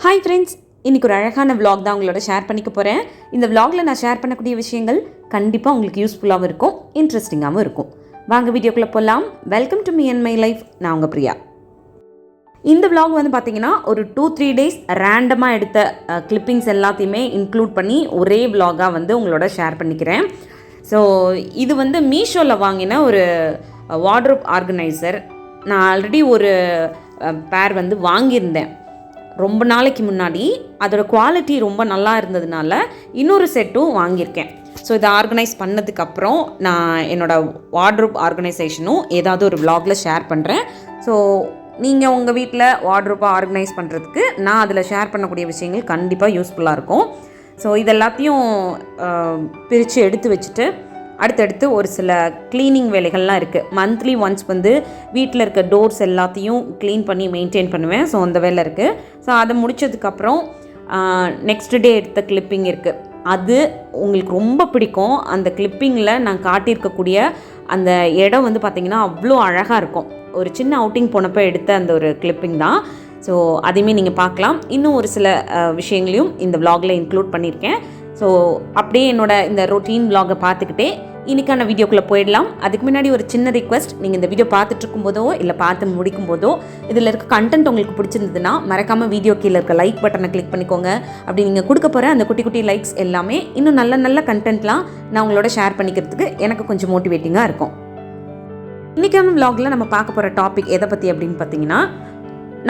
Hi friends, இன்றைக்கி ஒரு அழகான விலாக் தான் உங்களோட ஷேர் பண்ணிக்க போகிறேன். இந்த விலாகில் நான் ஷேர் பண்ணக்கூடிய விஷயங்கள் கண்டிப்பாக உங்களுக்கு யூஸ்ஃபுல்லாகவும் இருக்கும், இன்ட்ரெஸ்டிங்காகவும் இருக்கும். வாங்க வீடியோக்குள்ளே போகலாம். Welcome to me and my life. நான் உங்கள் பிரியா. இந்த விலாக் வந்து பார்த்திங்கன்னா ஒரு 2-3 டேஸ் ரேண்டமாக எடுத்த கிளிப்பிங்ஸ் எல்லாத்தையுமே இன்க்ளூட் பண்ணி ஒரே விலாகாக வந்து உங்களோட ஷேர் பண்ணிக்கிறேன். ஸோ இது வந்து மீஷோவில் வாங்கின ஒரு வார்ட்ரோப் ஆர்கனைசர். நான் ஆல்ரெடி ஒரு பேர் வந்து வாங்கியிருந்தேன் ரொம்ப நாளைக்கு முன்னாடி. அதோடய குவாலிட்டி ரொம்ப நல்லா இருந்ததுனால இன்னொரு செட்டும் வாங்கியிருக்கேன். ஸோ இதை ஆர்கனைஸ் பண்ணதுக்கப்புறம் நான் என்னோடய வார்ட்ரோப் ஆர்கனைசேஷனும் ஏதாவது ஒரு விலாகில் ஷேர் பண்ணுறேன். ஸோ நீங்கள் உங்கள் வீட்டில் வார்ட்ரோப்பாக ஆர்கனைஸ் பண்ணுறதுக்கு நான் அதில் ஷேர் பண்ணக்கூடிய விஷயங்கள் கண்டிப்பாக யூஸ்ஃபுல்லாக இருக்கும். ஸோ இதெல்லாத்தையும் பிரித்து எடுத்து வச்சுட்டு அடுத்தடுத்து ஒரு சில க்ளீனிங் வேலைகள்லாம் இருக்குது. மந்த்லி ஒன்ஸ் வந்து வீட்டில் இருக்க டோர்ஸ் எல்லாத்தையும் க்ளீன் பண்ணி மெயின்டைன் பண்ணுவேன். ஸோ அந்த வேலை இருக்குது. ஸோ அதை முடித்ததுக்கப்புறம் நெக்ஸ்ட் டே எடுத்த கிளிப்பிங் இருக்குது. அது உங்களுக்கு ரொம்ப பிடிக்கும். அந்த கிளிப்பிங்கில் நான் காட்டியிருக்கக்கூடிய அந்த இடம் வந்து பார்த்திங்கன்னா அவ்வளோ அழகாக இருக்கும். ஒரு சின்ன அவுட்டிங் போனப்போ எடுத்த அந்த ஒரு கிளிப்பிங் தான். ஸோ அதையுமே நீங்கள் பார்க்கலாம். இன்னும் ஒரு சில விஷயங்களையும் இந்த விலாகில் இன்க்ளூட் பண்ணியிருக்கேன். ஸோ அப்படியே என்னோடய இந்த ரொட்டீன் விலாகை பார்த்துக்கிட்டே இன்றைக்கான வீடியோக்குள்ளே போயிடலாம். அதுக்கு முன்னாடி ஒரு சின்ன ரிக்வெஸ்ட், நீங்கள் இந்த வீடியோ பார்த்துட்டு இருக்கும்போதோ இல்லை பார்த்து முடிக்கும் போதோ இதில் இருக்க கண்டென்ட் உங்களுக்கு பிடிச்சிருந்ததுன்னா மறக்காமல் வீடியோ கீழே இருக்க லைக் பட்டனை கிளிக் பண்ணிக்கோங்க. அப்படி நீங்கள் கொடுக்க போகிற அந்த குட்டி குட்டி லைக்ஸ் எல்லாமே இன்னும் நல்ல நல்ல கண்டென்ட்லாம் நான் உங்களோட ஷேர் பண்ணிக்கிறதுக்கு எனக்கு கொஞ்சம் மோட்டிவேட்டிங்காக இருக்கும். இன்றைக்கான விலாகில் நம்ம பார்க்க போகிற டாபிக் எதை பற்றி அப்படின்னு பார்த்தீங்கன்னா,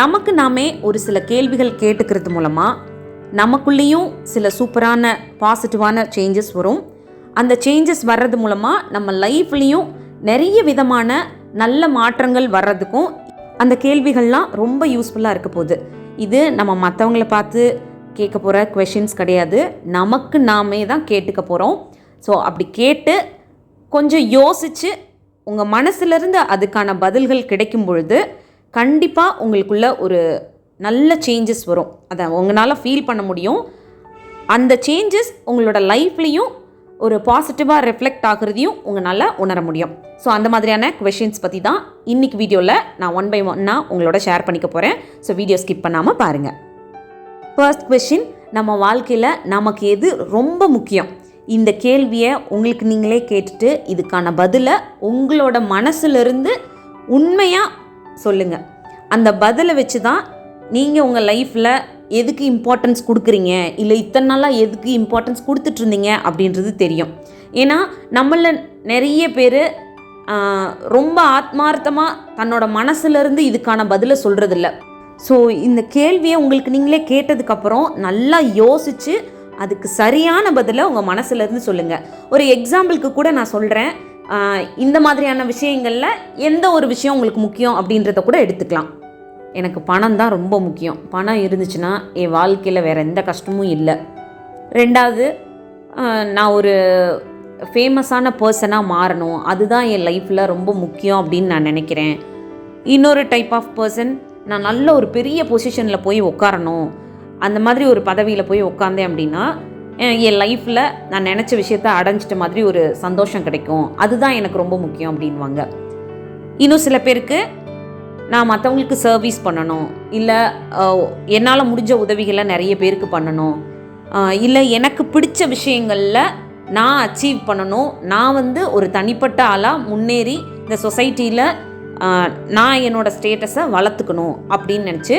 நமக்கு நாமே ஒரு சில கேள்விகள் கேட்டுக்கிறது மூலமாக நமக்குள்ளேயும் சில சூப்பரான பாசிட்டிவான சேஞ்சஸ் வரும். அந்த சேஞ்சஸ் வர்றது மூலமாக நம்ம லைஃப்லேயும் நிறைய விதமான நல்ல மாற்றங்கள் வர்றதுக்கும் அந்த கேள்விகள்லாம் ரொம்ப யூஸ்ஃபுல்லாக இருக்க போகுது. இது நம்ம மற்றவங்கள பார்த்து கேட்க போகிற கொஷின்ஸ் கிடையாது, நமக்கு நாமே தான் கேட்டுக்க போகிறோம். ஸோ அப்படி கேட்டு கொஞ்சம் யோசித்து உங்கள் மனசுலேருந்து அதுக்கான பதில்கள் கிடைக்கும் பொழுது கண்டிப்பாக உங்களுக்குள்ள ஒரு நல்ல சேஞ்சஸ் வரும். அதை உங்களால் ஃபீல் பண்ண முடியும். அந்த சேஞ்சஸ் உங்களோட லைஃப்லேயும் ஒரு பாசிட்டிவாக ரெஃப்ளெக்ட் ஆகுறதையும் உங்களால் உணர முடியும். ஸோ அந்த மாதிரியான கொஷின்ஸ் பற்றி தான் இன்றைக்கி வீடியோவில் நான் 1 by 1 உங்களோட ஷேர் பண்ணிக்க போகிறேன். ஸோ வீடியோ ஸ்கிப் பண்ணாமல் பாருங்கள். ஃபர்ஸ்ட் கொஷின், நம்ம வாழ்க்கையில் நமக்கு எது ரொம்ப முக்கியம்? இந்த கேள்வியை உங்களுக்கு நீங்களே கேட்டுட்டு இதுக்கான பதிலை உங்களோட மனசுலேருந்து உண்மையாக சொல்லுங்கள். அந்த பதிலை வச்சு தான் நீங்கள் உங்கள் லைஃப்பில் எதுக்கு இம்பார்ட்டன்ஸ் கொடுக்குறீங்க, இல்லை இத்தனை நாளாக எதுக்கு இம்பார்ட்டன்ஸ் கொடுத்துட்ருந்தீங்க அப்படின்றது தெரியும். ஏன்னா நம்மள நிறைய பேர் ரொம்ப ஆத்மார்த்தமாக தன்னோட மனசுலேருந்து இதுக்கான பதிலை சொல்கிறதில்ல. ஸோ இந்த கேள்வியை உங்களுக்கு நீங்களே கேட்டதுக்கப்புறம் நல்லா யோசித்து அதுக்கு சரியான பதிலை உங்கள் மனசுலேருந்து சொல்லுங்கள். ஒரு எக்ஸாம்பிளுக்கு கூட நான் சொல்கிறேன். இந்த மாதிரியான விஷயங்களில் எந்த ஒரு விஷயம் உங்களுக்கு முக்கியம் அப்படின்றத கூட எடுத்துக்கலாம். எனக்கு பணம் தான் ரொம்ப முக்கியம். பணம் இருந்துச்சுன்னா என் வாழ்க்கையில் வேறு எந்த கஷ்டமும் இல்லை. 2வது, நான் ஒரு ஃபேமஸான பர்சனாக மாறணும், அதுதான் என் லைஃப்பில் ரொம்ப முக்கியம் அப்படின்னு நான் நினைக்கிறேன். இன்னொரு டைப் ஆஃப் பர்சன், நான் நல்ல ஒரு பெரிய பொசிஷனில் போய் உட்காரணும், அந்த மாதிரி ஒரு பதவியில் போய் உட்காந்தேன் அப்படின்னா என் லைஃப்பில் நான் நினச்ச விஷயத்த அடைஞ்சிட்ட மாதிரி ஒரு சந்தோஷம் கிடைக்கும், அதுதான் எனக்கு ரொம்ப முக்கியம் அப்படின்வாங்க. இன்னும் சில பேருக்கு நான் மற்றவங்களுக்கு சர்வீஸ் பண்ணணும், இல்லை என்னால் முடிஞ்ச உதவிகளை நிறைய பேருக்கு பண்ணணும், இல்லை எனக்கு பிடிச்ச விஷயங்களில் நான் அச்சீவ் பண்ணணும், நான் வந்து ஒரு தனிப்பட்ட ஆளாக முன்னேறி இந்த சொசைட்டியில் நான் என்னோடய ஸ்டேட்டஸை வளர்த்துக்கணும் அப்படின்னு நினச்சி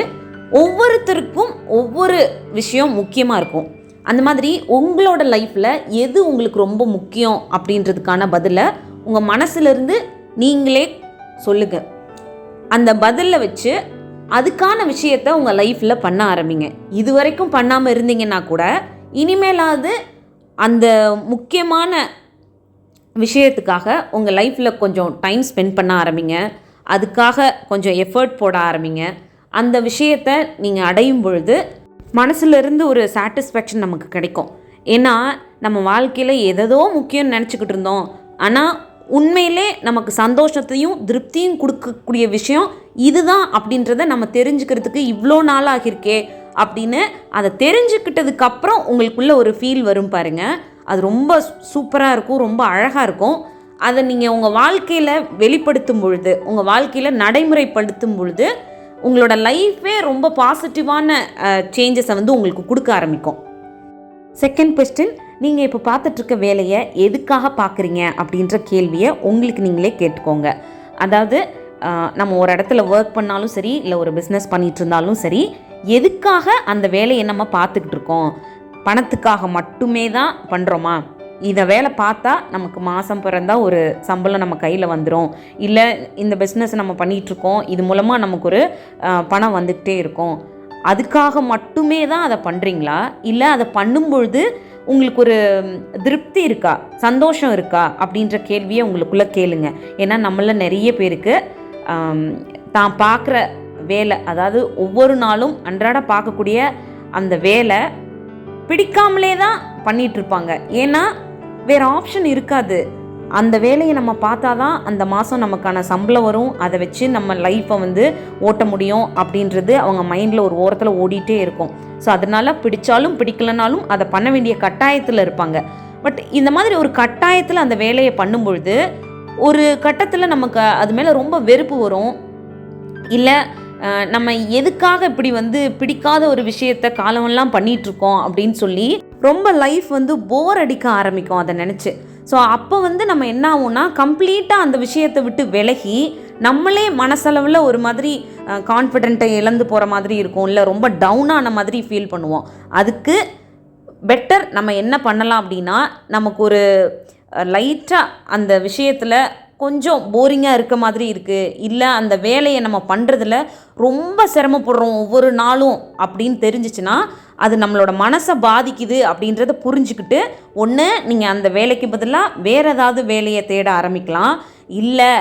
ஒவ்வொருத்தருக்கும் ஒவ்வொரு விஷயம் முக்கியமாக இருக்கும். அந்த மாதிரி உங்களோட லைஃப்பில் எது உங்களுக்கு ரொம்ப முக்கியம் அப்படின்றதுக்கான பதிலை உங்கள் மனசுலேருந்து நீங்களே சொல்லுங்கள். அந்த பதிலை வச்சு அதுக்கான விஷயத்தை உங்கள் லைஃப்பில் பண்ண ஆரம்பிங்க. இது வரைக்கும் பண்ணாமல் இருந்தீங்கன்னா கூட இனிமேலாவது அந்த முக்கியமான விஷயத்துக்காக உங்கள் லைஃப்பில் கொஞ்சம் டைம் ஸ்பெண்ட் பண்ண ஆரம்பிங்க. அதுக்காக கொஞ்சம் எஃபர்ட் போட ஆரம்பிங்க. அந்த விஷயத்தை நீங்கள் அடையும் பொழுது மனசுலேருந்து ஒரு சாட்டிஸ்ஃபேக்ஷன் நமக்கு கிடைக்கும். ஏன்னா நம்ம வாழ்க்கையில் எதோ முக்கியம்னு நினச்சிக்கிட்டு இருந்தோம், ஆனால் உண்மையிலே நமக்கு சந்தோஷத்தையும் திருப்தியும் கொடுக்கக்கூடிய விஷயம் இதுதான் அப்படின்றத நம்ம தெரிஞ்சுக்கிறதுக்கு இவ்வளோ நாள் ஆகியிருக்கே அப்படின்னு அதை தெரிஞ்சுக்கிட்டதுக்கப்புறம் உங்களுக்குள்ள ஒரு ஃபீல் வரும் பாருங்கள். அது ரொம்ப சூப்பராக இருக்கும், ரொம்ப அழகாக இருக்கும். அதை நீங்கள் உங்கள் வாழ்க்கையில் வெளிப்படுத்தும் பொழுது, உங்கள் வாழ்க்கையில் நடைமுறைப்படுத்தும் பொழுது உங்களோட லைஃபே ரொம்ப பாசிட்டிவான சேஞ்சஸை வந்து உங்களுக்கு கொடுக்க ஆரம்பிக்கும். செகண்ட் கொஸ்டின், நீங்கள் இப்போ பார்த்துட்ருக்க வேலையை எதுக்காக பார்க்குறீங்க அப்படின்ற கேள்வியை உங்களுக்கு நீங்களே கேட்டுக்கோங்க. அதாவது நம்ம ஒரு இடத்துல ஒர்க் பண்ணாலும் சரி, இல்லை ஒரு பிஸ்னஸ் பண்ணிகிட்டு இருந்தாலும் சரி, எதுக்காக அந்த வேலையை நம்ம பார்த்துக்கிட்டு இருக்கோம்? பணத்துக்காக மட்டுமே தான் பண்ணுறோமா? இதை வேலை பார்த்தா நமக்கு மாதம் பிறந்தா ஒரு சம்பளம் நம்ம கையில் வந்துடும், இல்லை இந்த பிஸ்னஸ் நம்ம பண்ணிகிட்ருக்கோம், இது மூலமாக நமக்கு ஒரு பணம் வந்துக்கிட்டே இருக்கும், அதுக்காக மட்டுமே தான் அதை பண்ணுறீங்களா? இல்லை அதை பண்ணும்பொழுது உங்களுக்கு ஒரு திருப்தி இருக்கா, சந்தோஷம் இருக்கா அப்படின்ற கேள்வியை உங்களுக்குள்ளே கேளுங்க. ஏன்னா நம்மள நிறைய பேருக்கு தான் பார்க்குற வேலை, அதாவது ஒவ்வொரு நாளும் அன்றாட பார்க்கக்கூடிய அந்த வேலை பிடிக்காமலே தான் பண்ணிகிட்ருப்பாங்க. ஏன்னா வேறு ஆப்ஷன் இருக்காது. அந்த வேலையை நம்ம பார்த்தா தான் அந்த மாதம் நமக்கான சம்பளம் வரும், அதை வச்சு நம்ம லைஃப்பை வந்து ஓட்ட முடியும் அப்படின்றது அவங்க மைண்டில் ஒரு ஓரத்தில் ஓடிட்டே இருக்கும். ஸோ அதனால் பிடிச்சாலும் பிடிக்கலனாலும் அதை பண்ண வேண்டிய கட்டாயத்தில் இருப்பாங்க. பட் இந்த மாதிரி ஒரு கட்டாயத்தில் அந்த வேலையை பண்ணும்பொழுது ஒரு கட்டத்தில் நமக்கு அது மேலே ரொம்ப வெறுப்பு வரும். இல்லை நம்ம எதுக்காக இப்படி வந்து பிடிக்காத ஒரு விஷயத்த காலமெல்லாம் பண்ணிகிட்ருக்கோம் அப்படின்னு சொல்லி ரொம்ப லைஃப் வந்து போர் அடிக்க ஆரம்பிக்கும் அதை நினச்சி. ஸோ அப்போ வந்து நம்ம என்ன ஆகும்னா, கம்ப்ளீட்டாக அந்த விஷயத்தை விட்டு விலகி நம்மளே மனசளவில் ஒரு மாதிரி கான்ஃபிடென்ட்டை இழந்து போகிற மாதிரி இருக்கும், இல்லை ரொம்ப டவுனான மாதிரி ஃபீல் பண்ணுவோம். அதுக்கு பெட்டர் நம்ம என்ன பண்ணலாம் அப்படின்னா, நமக்கு ஒரு லைட்டாக அந்த விஷயத்தில் கொஞ்சம் போரிங்காக இருக்க மாதிரி இருக்குது, இல்லை அந்த வேலையை நம்ம பண்ணுறதுல ரொம்ப சிரமப்படுறோம் ஒவ்வொரு நாளும் அப்படின்னு தெரிஞ்சிச்சுன்னா, அது நம்மளோட மனசை பாதிக்குது அப்படின்றத புரிஞ்சுக்கிட்டு ஒன்று நீங்கள் அந்த வேலைக்கு பதிலாக வேறு ஏதாவது வேலையை தேட ஆரம்பிக்கலாம். இல்லை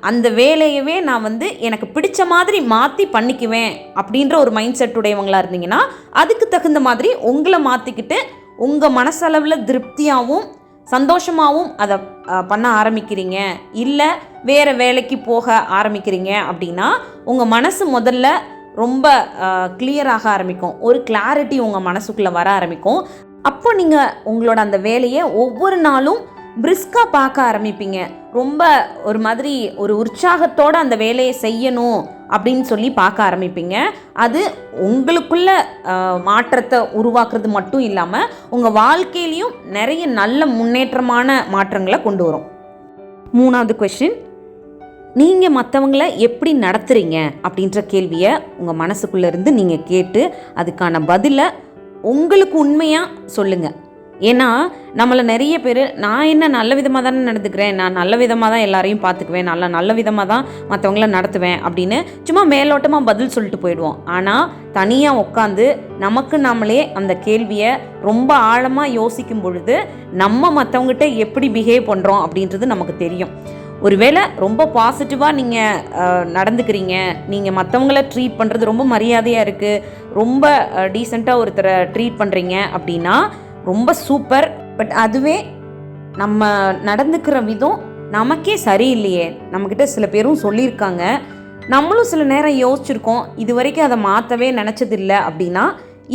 அந்த வேலையவே நான் வந்து எனக்கு பிடிச்ச மாதிரி மாற்றி பண்ணிக்குவேன் அப்படின்ற ஒரு மைண்ட் செட் உடையவங்களாக இருந்தீங்கன்னா, அதுக்கு தகுந்த மாதிரி உங்களை மாற்றிக்கிட்டு உங்கள் மனசளவில் திருப்தியாகவும் சந்தோஷமாகவும் அதை பண்ண ஆரம்பிக்கிறீங்க, இல்லை வேறு வேலைக்கு போக ஆரம்பிக்கிறீங்க அப்படின்னா உங்கள் மனசு முதல்ல ரொம்ப கிளியராக ஆரம்பிக்கும், ஒரு கிளாரிட்டி உங்கள் மனசுக்குள்ளே வர ஆரம்பிக்கும். அப்போ நீங்கள் உங்களோட அந்த வேலையை ஒவ்வொரு நாளும் பிரிஸ்காக பார்க்க ஆரம்பிப்பீங்க. ரொம்ப ஒரு மாதிரி ஒரு உற்சாகத்தோடு அந்த வேலையை செய்யணும் அப்படின்னு சொல்லி பார்க்க ஆரம்பிப்பீங்க. அது உங்களுக்குள்ள மாற்றத்தை உருவாக்குறது மட்டும் இல்லாமல் உங்கள் வாழ்க்கையிலையும் நிறைய நல்ல முன்னேற்றமான மாற்றங்களை கொண்டு வரும். மூணாவது கொஸ்டின், நீங்கள் மற்றவங்கள எப்படி நடத்துகிறீங்க அப்படின்ற கேள்வியை உங்கள் மனசுக்குள்ளேருந்து நீங்கள் கேட்டு அதுக்கான பதிலை உங்களுக்கு உண்மையாக சொல்லுங்கள். ஏன்னா நம்மளை நிறைய பேர் நான் என்ன நல்ல விதமாக தானே நடந்துக்கிறேன், நான் நல்ல விதமாக தான் எல்லாரையும் பார்த்துக்குவேன், நல்ல விதமாக தான் மற்றவங்கள நடத்துவேன் அப்படின்னு சும்மா மேலோட்டமாக பதில் சொல்லிட்டு போயிடுவோம். ஆனால் தனியாக உட்காந்து நமக்கு நம்மளே அந்த கேள்வியை ரொம்ப ஆழமாக யோசிக்கும் பொழுது நம்ம மற்றவங்ககிட்ட எப்படி பிஹேவ் பண்ணுறோம் அப்படின்றது நமக்கு தெரியும். ஒருவேளை ரொம்ப பாசிட்டிவாக நீங்கள் நடந்துக்கிறீங்க, நீங்கள் மற்றவங்கள ட்ரீட் பண்ணுறது ரொம்ப மரியாதையாக இருக்குது, ரொம்ப டீசெண்டாக ஒருத்தரை ட்ரீட் பண்ணுறீங்க அப்படின்னா ரொம்ப சூப்பர். பட் அதுவே நம்ம நடந்துக்கிற விதம் நமக்கே சரியில்லையே, நம்மக்கிட்ட சில பேரும் சொல்லியிருக்காங்க, நம்மளும் சில நேரம் யோசிச்சிருக்கோம், இது வரைக்கும் அதை மாற்றவே நினச்சதில்லை அப்படின்னா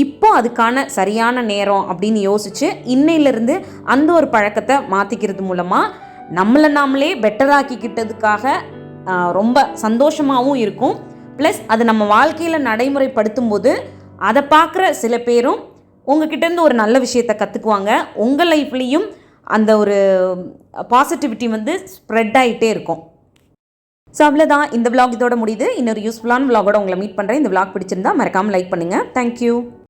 இப்போ அதுக்கான சரியான நேரம் அப்படின்னு யோசித்து இன்னையிலேருந்து அந்த ஒரு பழக்கத்தை மாற்றிக்கிறது மூலமாக நம்மளை நாமளே பெட்டராக்கிக்கிட்டதுக்காக ரொம்ப சந்தோஷமாகவும் இருக்கும். ப்ளஸ் அது நம்ம வாழ்க்கையில் நடைமுறைப்படுத்தும் போது அதை பார்க்குற சில பேரும் உங்ககிட்டேருந்து ஒரு நல்ல விஷயத்தை கற்றுக்குவாங்க. உங்கள் லைஃப்லேயும் அந்த ஒரு பாசிட்டிவிட்டி வந்து ஸ்ப்ரெட் ஆகிட்டே இருக்கும். ஸோ அவ்வளோதான், இந்த விளாக் இதோட முடியுது. இன்னொரு யூஸ்ஃபுல்லான விளாகோட உங்களை மீட் பண்ணுறேன். இந்த விளாக் பிடிச்சிருந்தா மறக்காமல் லைக் பண்ணுங்கள். தேங்க்யூ.